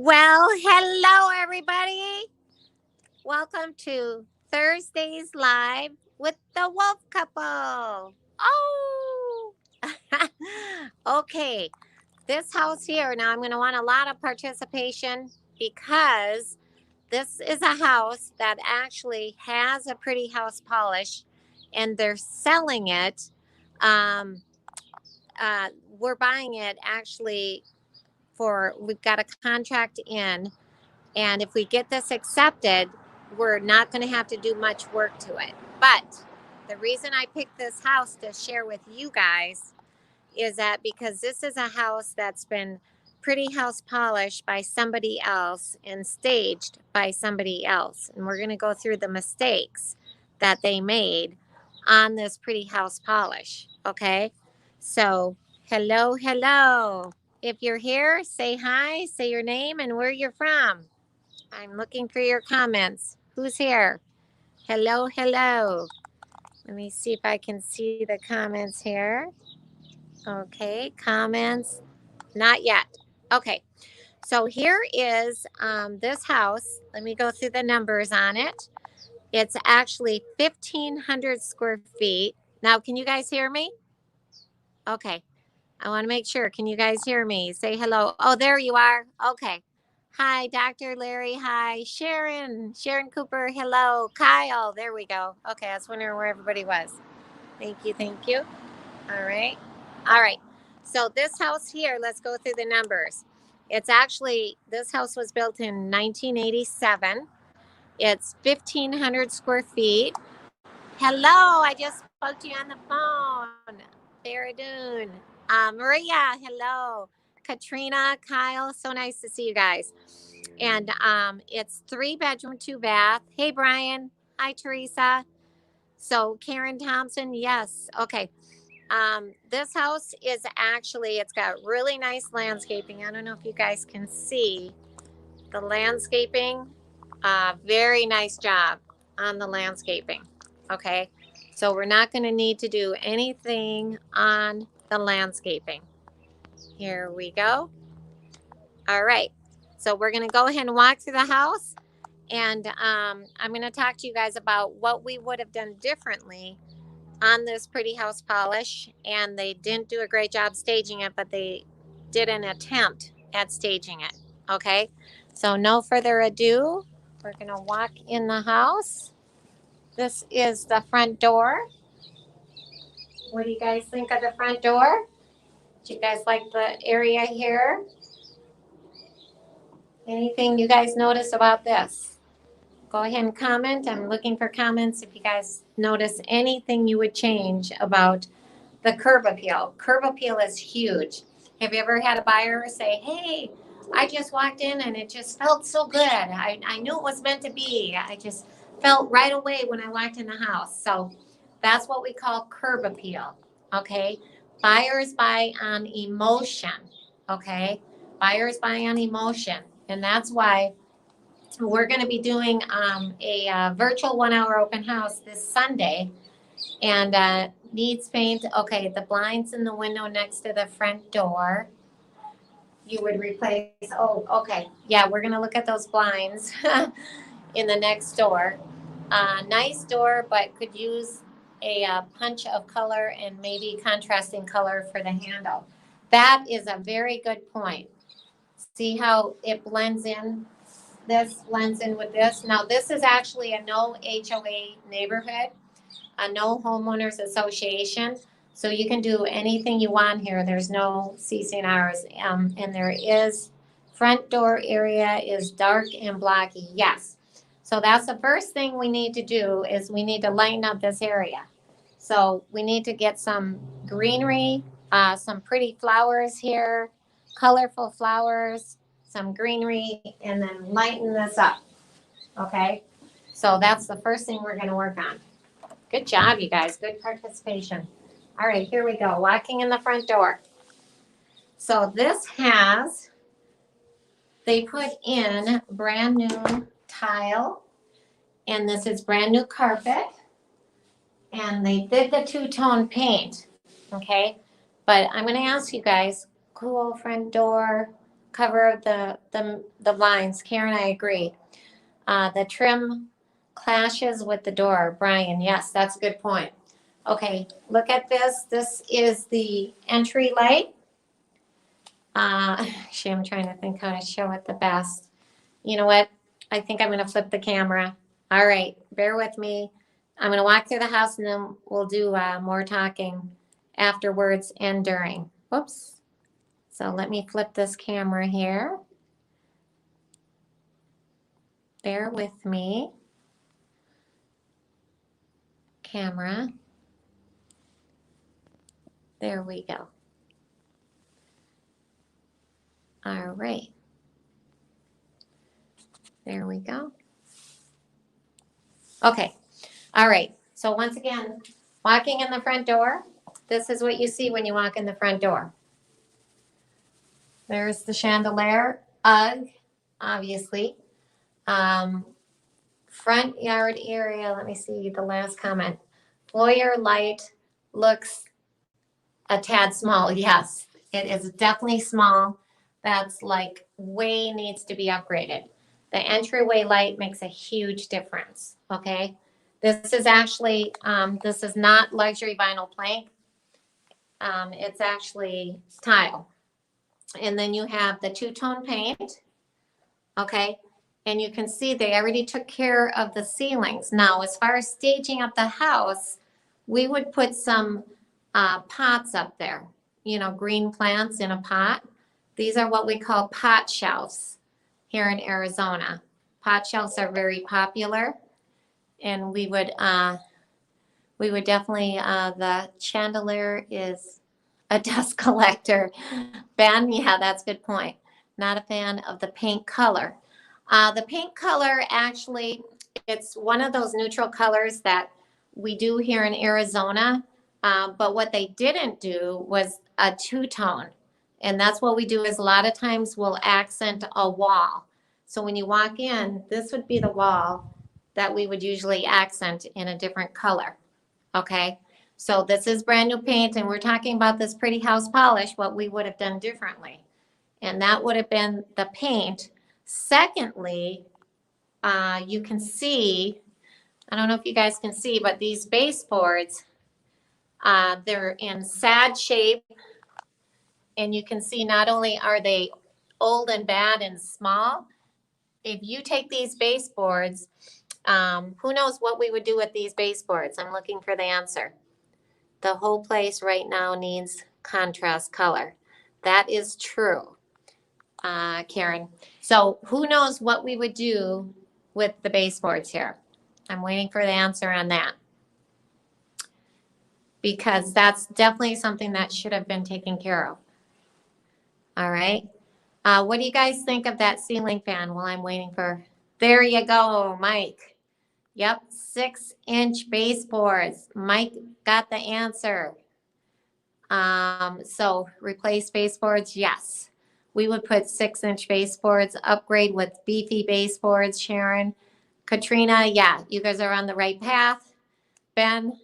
Well, hello, everybody. Welcome to Thursdays Live with the Wolff couple. Oh, okay. This house here, now I'm going to want a lot of participation because this is a house that actually has a pretty house polish and they're selling it. Um, we're buying it actually we've got a contract in. And if we get this accepted, we're not going to have to do much work to it. But the reason I picked this house to share with you guys is that because this is a house that's been pretty house polished by somebody else and staged by somebody else. And we're going to go through the mistakes that they made on this pretty house polish. Okay. So, hello, hello. If you're here, say hi, say your name and where you're from. I'm looking for your comments. Who's here? Hello, hello. Let me see if I can see the comments here. Okay, comments. Not yet. Okay, so here is this house. Let me go through the numbers on it. It's actually 1,500 square feet. Now, can you guys hear me? Okay, I want to make sure. Can you guys hear me? Say hello. Oh, there you are. Okay. Hi, Dr. Larry. Hi, Sharon. Sharon Cooper. Hello. Kyle. There we go. Okay, I was wondering where everybody was. Thank you. Thank you. All right. All right. So this house here, let's go through the numbers. It's actually, this house was built in 1987. It's 1,500 square feet. Hello. I just spoke to you on the phone. Faradoon. Maria. Hello. Katrina, Kyle. So nice to see you guys. And it's 3 bedroom, 2 bath. Hey, Brian. Hi, Teresa. So Karen Thompson. Yes. Okay. This house is actually, it's got really nice landscaping. I don't know if you guys can see the landscaping. Very nice job on the landscaping. Okay. So we're not going to need to do anything on the landscaping. Here we go. All right. So we're going to go ahead and walk through the house. And I'm going to talk to you guys about what we would have done differently on this pretty house polish. And they didn't do a great job staging it, but they did an attempt at staging it. Okay. So no further ado, we're going to walk in the house. This is the front door. What do you guys think of the front door? Do you guys like the area here? Anything you guys notice about this? Go ahead and comment. I'm looking for comments if you guys notice anything you would change about the curb appeal. Curb appeal is huge. Have you ever had a buyer say, hey, I just walked in and it just felt so good. I knew it was meant to be. I just felt right away when I walked in the house. So that's what we call curb appeal. Okay. Buyers buy on emotion. Okay. Buyers buy on emotion. And that's why we're going to be doing a virtual 1 hour open house this Sunday. And needs paint. Okay, the blinds in the window next to the front door. You would replace. Oh, okay. Yeah, we're going to look at those blinds in the next door. Nice door, but could use a punch of color and maybe contrasting color for the handle. That is a very good point. See how it blends in? This blends in with this. Now, this is actually a no HOA neighborhood, a no homeowners association. So you can do anything you want here. There's no CC&Rs. And there is front door area is dark and blocky. Yes. So that's the first thing we need to do is we need to lighten up this area. So we need to get some greenery, some pretty flowers here, colorful flowers, some greenery, and then lighten this up. Okay. So that's the first thing we're going to work on. Good job, you guys. Good participation. All right, here we go. Walking in the front door. So this has, they put in brand new tile, and this is brand new carpet, and they did the two-tone paint, okay? But I'm going to ask you guys, cool front door, cover the blinds. Karen, I agree. The trim clashes with the door. Brian, yes, that's a good point. Okay, look at this. This is the entry light. Actually, I'm trying to think how to show it the best. You know what? I think I'm going to flip the camera. All right, bear with me. I'm going to walk through the house and then we'll do more talking afterwards and during. Whoops. So let me flip this camera here. Bear with me. Camera. There we go. All right. There we go. Okay. All right. So once again, walking in the front door, this is what you see when you walk in the front door. There's the chandelier, UGG, obviously. Front yard area, let me see the last comment. Foyer light looks a tad small. Yes, it is definitely small. That's like way needs to be upgraded. The entryway light makes a huge difference, okay? This is actually, this is not luxury vinyl plank. It's actually tile. And then you have the two-tone paint, okay? And you can see they already took care of the ceilings. Now, as far as staging up the house, we would put some pots up there, you know, green plants in a pot. These are what we call pot shelves here in Arizona. Pot shelves are very popular, and we would definitely, the chandelier is a dust collector. Ben, yeah, that's a good point. Not a fan of the paint color. The paint color, actually, it's one of those neutral colors that we do here in Arizona. But what they didn't do was a two-tone. And that's what we do is a lot of times we'll accent a wall. So when you walk in, this would be the wall that we would usually accent in a different color. Okay? So this is brand new paint, and we're talking about this pretty house polish, what we would have done differently. And that would have been the paint. Secondly, you can see, I don't know if you guys can see, but these baseboards, they're in sad shape. And you can see not only are they old and bad and small, if you take these baseboards, who knows what we would do with these baseboards? I'm looking for the answer. The whole place right now needs contrast color. That is true, Karen. So who knows what we would do with the baseboards here? I'm waiting for the answer on that. Because that's definitely something that should have been taken care of. All right. What do you guys think of that ceiling fan while I'm waiting for? There you go, Mike. Yep, 6-inch baseboards. Mike got the answer. So replace baseboards, yes. We would put 6-inch baseboards, upgrade with beefy baseboards, Sharon. Katrina, yeah, you guys are on the right path. Ben,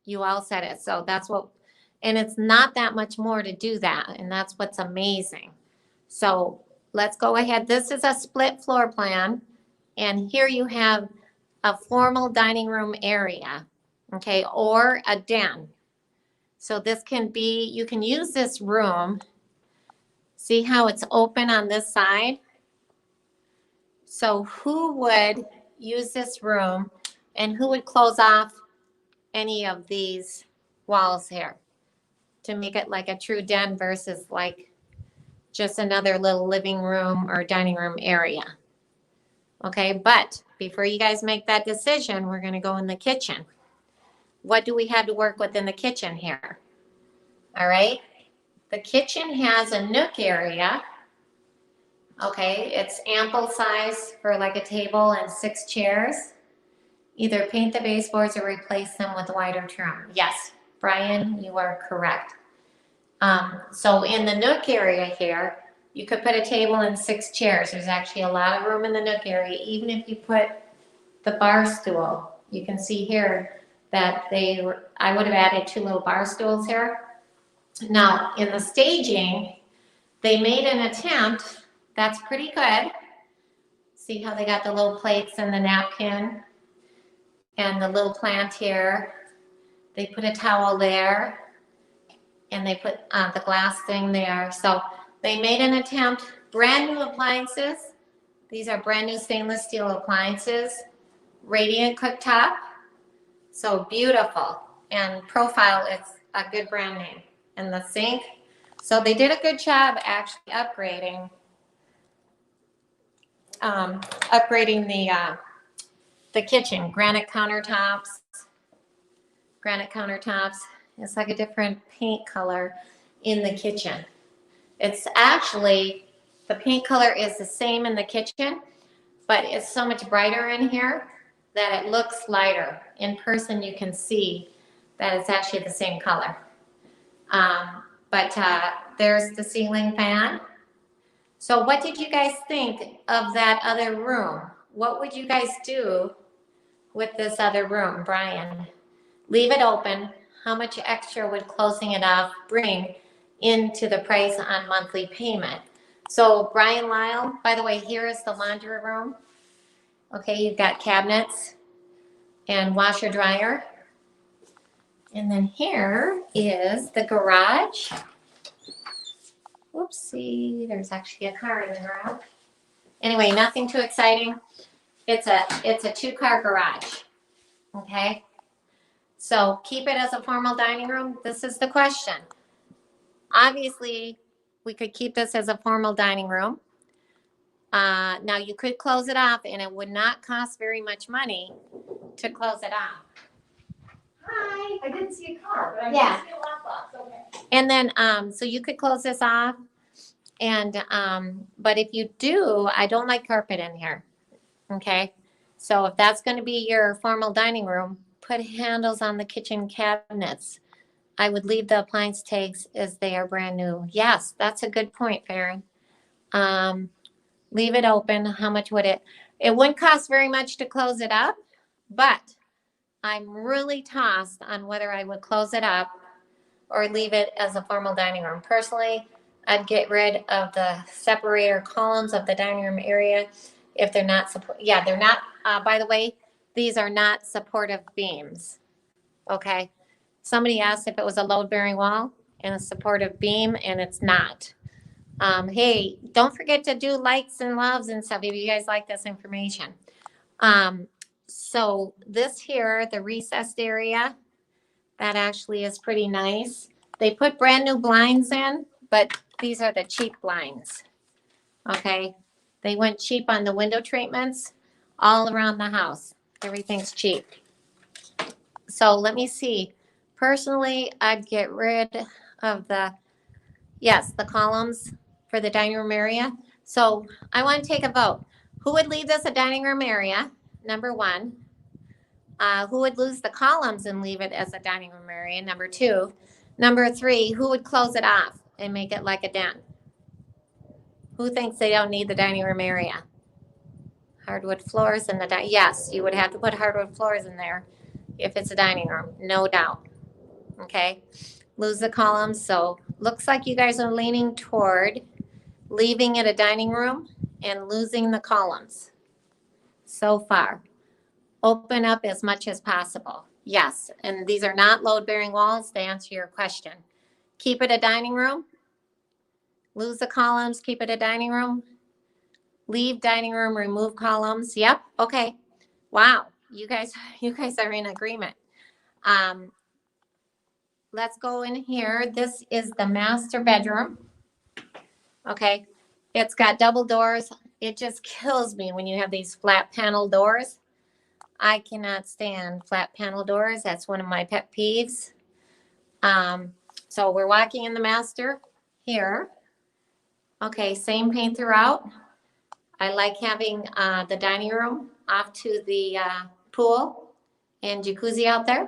you all said it. So that's what, and it's not that much more to do that. And that's what's amazing. So let's go ahead. This is a split floor plan. And here you have a formal dining room area, okay, or a den. So this can be, you can use this room. See how it's open on this side? So who would use this room and who would close off any of these walls here to make it like a true den versus like just another little living room or dining room area? Okay, but before you guys make that decision, we're going to go in the kitchen. What do we have to work with in the kitchen here? All right, the kitchen has a nook area. Okay, it's ample size for like a table and 6 chairs. Either paint the baseboards or replace them with wider trim. Yes, Brian, you are correct. So in the nook area here, you could put a table and 6 chairs. There's actually a lot of room in the nook area. Even if you put the bar stool, you can see here that I would have added 2 little bar stools here. Now in the staging, they made an attempt. That's pretty good. See how they got the little plates and the napkin and the little plant here. They put a towel there and they put the glass thing there. So they made an attempt. Brand new appliances. These are brand new stainless steel appliances. Radiant cooktop. So beautiful. And Profile is a good brand name. And the sink. So they did a good job actually upgrading the kitchen. Granite countertops. It's like a different paint color in the kitchen. It's actually, the paint color is the same in the kitchen, but it's so much brighter in here that it looks lighter. In person, you can see that it's actually the same color. But there's the ceiling fan. So what did you guys think of that other room? What would you guys do with this other room, Brian? Leave it open. How much extra would closing it off bring into the price on monthly payment? So Brian Lyle, by the way, here is the laundry room. Okay, you've got cabinets and washer dryer. And then here is the garage. Whoopsie, there's actually a car in the garage. Anyway, nothing too exciting. It's a two-car garage. Okay. So keep it as a formal dining room. This is the question. Obviously, we could keep this as a formal dining room. Now you could close it off and it would not cost very much money to close it off. Hi. I didn't see a car, but I Yeah. did see a lockbox. Okay. And then, so you could close this off. And, but if you do, I don't like carpet in here. Okay. So if that's going to be your formal dining room, put handles on the kitchen cabinets. I would leave the appliance tags as they are brand new. Yes, that's a good point, Farron. Leave it open. How much would it? It wouldn't cost very much to close it up, but I'm really tossed on whether I would close it up or leave it as a formal dining room. Personally, I'd get rid of the separator columns of the dining room area if they're not yeah, they're not, by the way, these are not supportive beams. Okay. Somebody asked if it was a load bearing wall and a supportive beam, and it's not. Hey, don't forget to do likes and loves and stuff if you guys like this information. So this here, the recessed area, that actually is pretty nice. They put brand new blinds in, but these are the cheap blinds. Okay. They went cheap on the window treatments all around the house. Everything's cheap. So let me see. Personally, I'd get rid of the columns for the dining room area. So I want to take a vote. Who would leave this a dining room area? Number one. Who would lose the columns and leave it as a dining room area? Number two. Number three, who would close it off and make it like a den? Who thinks they don't need the dining room area? Hardwood floors in the yes, you would have to put hardwood floors in there if it's a dining room, no doubt. Okay, lose the columns. So looks like you guys are leaning toward leaving it a dining room and losing the columns so far. Open up as much as possible. Yes, and these are not load-bearing walls to answer your question. Keep it a dining room. Lose the columns, keep it a dining room. Leave dining room, remove columns. Yep, okay. Wow, you guys are in agreement. Let's go in here. This is the master bedroom. Okay, it's got double doors. It just kills me when you have these flat panel doors. I cannot stand flat panel doors. That's one of my pet peeves. So we're walking in the master here. Okay, same paint throughout. I like having the dining room off to the pool and jacuzzi out there.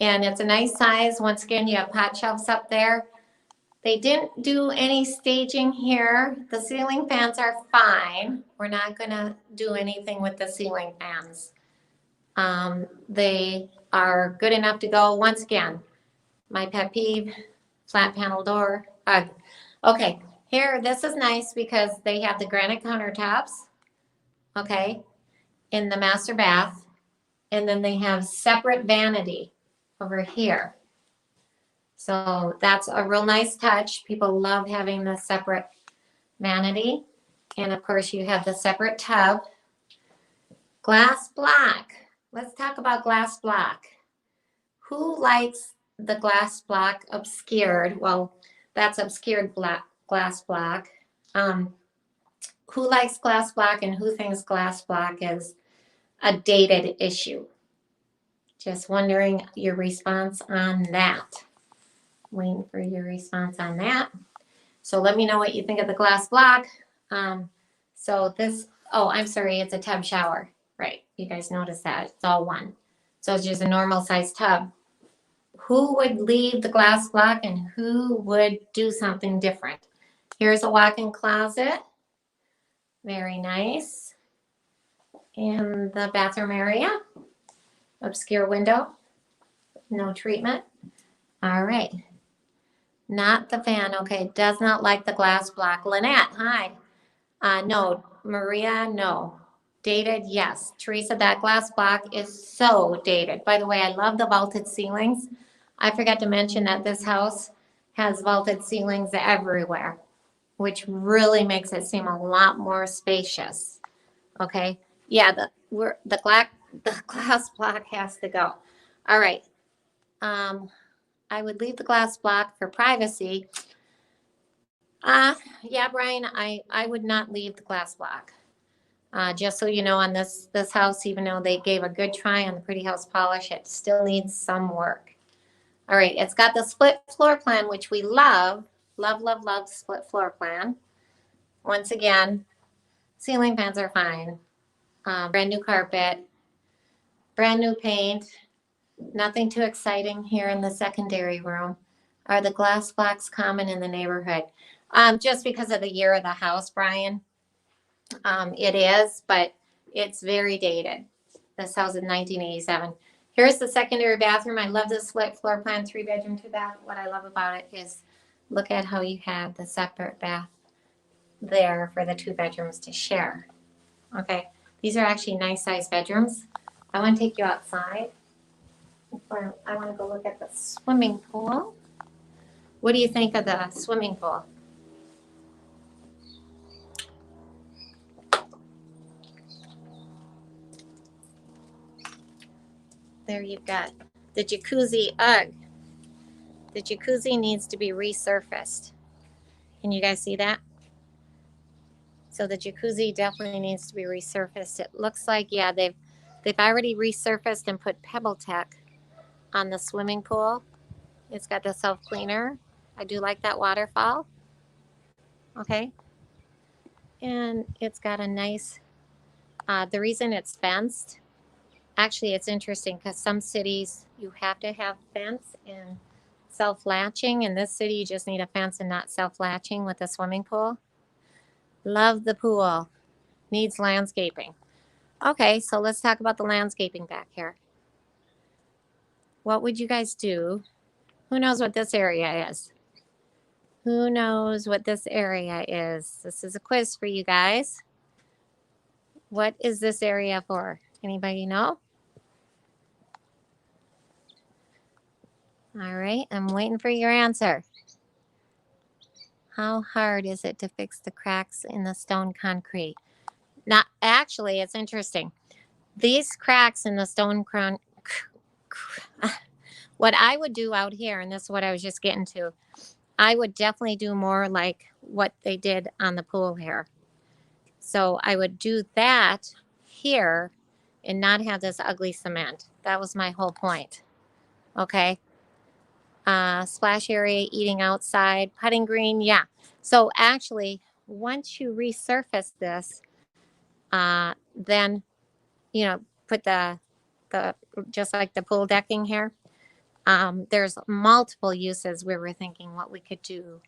And it's a nice size. Once again, you have pot shelves up there. They didn't do any staging here. The ceiling fans are fine. We're not gonna do anything with the ceiling fans. They are good enough to go. Once again, my pet peeve, flat panel door. Okay, Here, this is nice because they have the granite countertops, okay, in the master bath. And then they have separate vanity over here. So that's a real nice touch. People love having the separate vanity. And of course you have the separate tub. Glass block. Let's talk about glass block. Who likes the glass block obscured? Well, that's obscured glass block. Who likes glass block and who thinks glass block is a dated issue? Just wondering your response on that. Waiting for your response on that. So let me know what you think of the glass block. So this, oh, I'm sorry, it's a tub shower. Right, you guys noticed that. It's all one. So it's just a normal size tub. Who would leave the glass block and who would do something different? Here's a walk-in closet. Very nice. In the bathroom area. Obscure window. No treatment. All right. Not the fan. Okay. Does not like the glass block. Lynette, hi. No. Maria, no. Dated, yes. Teresa, that glass block is so dated. By the way, I love the vaulted ceilings. I forgot to mention that this house has vaulted ceilings everywhere, which really makes it seem a lot more spacious. Okay. Yeah, the glass block has to go. All right. I would leave the glass block for privacy. Yeah, Brian, I would not leave the glass block. Just so you know, on this house, even though they gave a good try on the pretty house polish, it still needs some work. All right, it's got the split floor plan, which we love. Love, love, love split floor plan. Once again, ceiling fans are fine. Brand new carpet, brand new paint. Nothing too exciting here in the secondary room. Are the glass blocks common in the neighborhood? Just because of the year of the house, Brian. It is, but it's very dated. This house is 1987. Here's the secondary bathroom. I love this split floor plan, 3-bedroom, 2-bath. What I love about it is look at how you have the separate bath there for the 2 bedrooms to share. Okay, these are actually nice size bedrooms. I want to take you outside. I want to go look at the swimming pool. What do you think of the swimming pool? There you've got the jacuzzi. Ugh. The jacuzzi needs to be resurfaced. Can you guys see that? So the jacuzzi definitely needs to be resurfaced. It looks like, yeah, they've already resurfaced and put Pebble Tech on the swimming pool. It's got the self-cleaner. I do like that waterfall. Okay. And it's got a nice, the reason it's fenced, actually it's interesting because some cities you have to have fence and self-latching. In this city you just need a fence and not self-latching with the swimming pool. Love the pool. Needs landscaping. Okay, so let's talk about the landscaping back here. What would you guys do? Who knows what this area is? Who knows what this area is? This is a quiz for you guys. What is this area for? Anybody know? All right, I'm waiting for your answer. How hard is it to fix the cracks in the stone concrete? Not actually, it's interesting. These cracks in the stone what I would do out here, and this is what I was just getting to, I would definitely do more like what they did on the pool here. So I would do that here and not have this ugly cement. That was my whole point. Okay. Splash area, eating outside, putting green. Yeah. So actually, once you resurface this, then, you know, put the just like the pool decking here. There's multiple uses we were thinking what we could do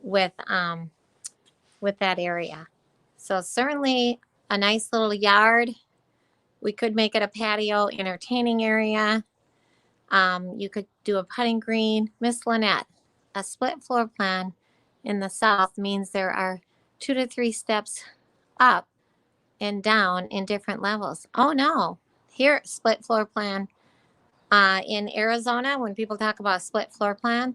with that area. So certainly a nice little yard. We could make it a patio entertaining area. You could do a putting green. Miss Lynette, a split floor plan in the south means there are 2 to 3 steps up and down in different levels. Oh no, here, split floor plan. In Arizona, when people talk about a split floor plan,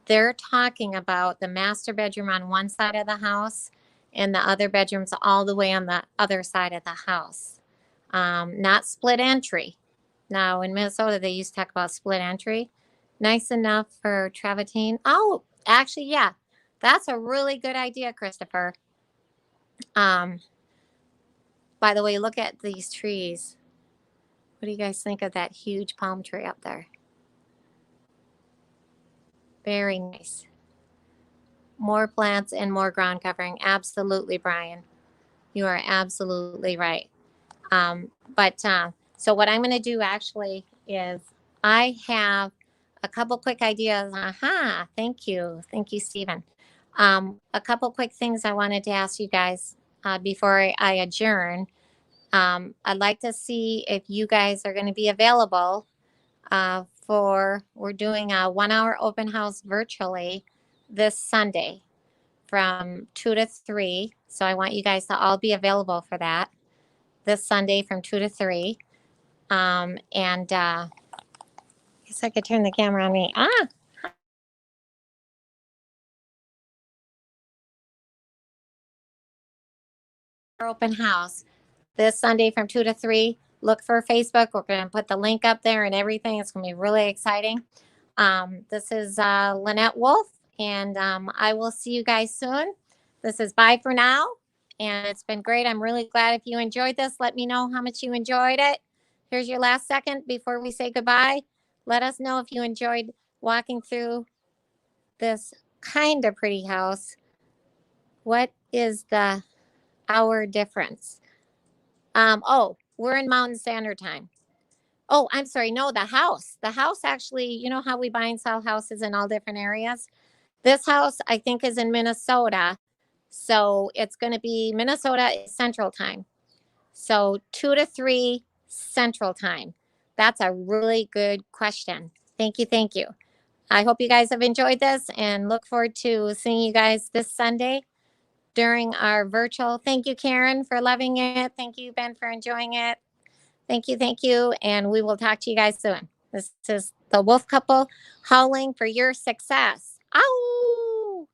they're talking about the master bedroom on one side of the house and the other bedrooms all the way on the other side of the house. Not split entry. Now, in Minnesota, they used to talk about split entry. Nice enough for travertine. Oh, actually, yeah, that's a really good idea, Christopher. Um, by the way, look at these trees. What do you guys think of that huge palm tree up there? Very nice. More plants and more ground covering. Absolutely, Brian. You are absolutely right. So what I'm going to do actually is I have a couple quick ideas. Aha, thank you. Thank you, Stephen. A couple quick things I wanted to ask you guys before I adjourn. I'd like to see if you guys are going to be available we're doing a 1 hour open house virtually this Sunday from 2 to 3. So I want you guys to all be available for that this Sunday from 2 to 3. I guess I could turn the camera on me. Open house this Sunday from 2 to 3. Look for Facebook. We're going to put the link up there and everything. It's going to be really exciting. This is Lynette Wolff, and I will see you guys soon. This is bye for now, and it's been great. I'm really glad if you enjoyed this. Let me know how much you enjoyed it. Here's your last second before we say goodbye. Let us know if you enjoyed walking through this kind of pretty house. What is the hour difference? We're in Mountain Standard Time. Oh, I'm sorry. No, the house. The house actually, you know how we buy and sell houses in all different areas? This house, I think, is in Minnesota. So it's going to be Minnesota Central Time. So 2 to 3 Central Time. That's a really good question. Thank you. Thank you. I hope you guys have enjoyed this and look forward to seeing you guys this Sunday during our virtual. Thank you, Karen, for loving it. Thank you, Ben, for enjoying it. Thank you. Thank you. And we will talk to you guys soon. This is the Wolff couple howling for your success. Ow!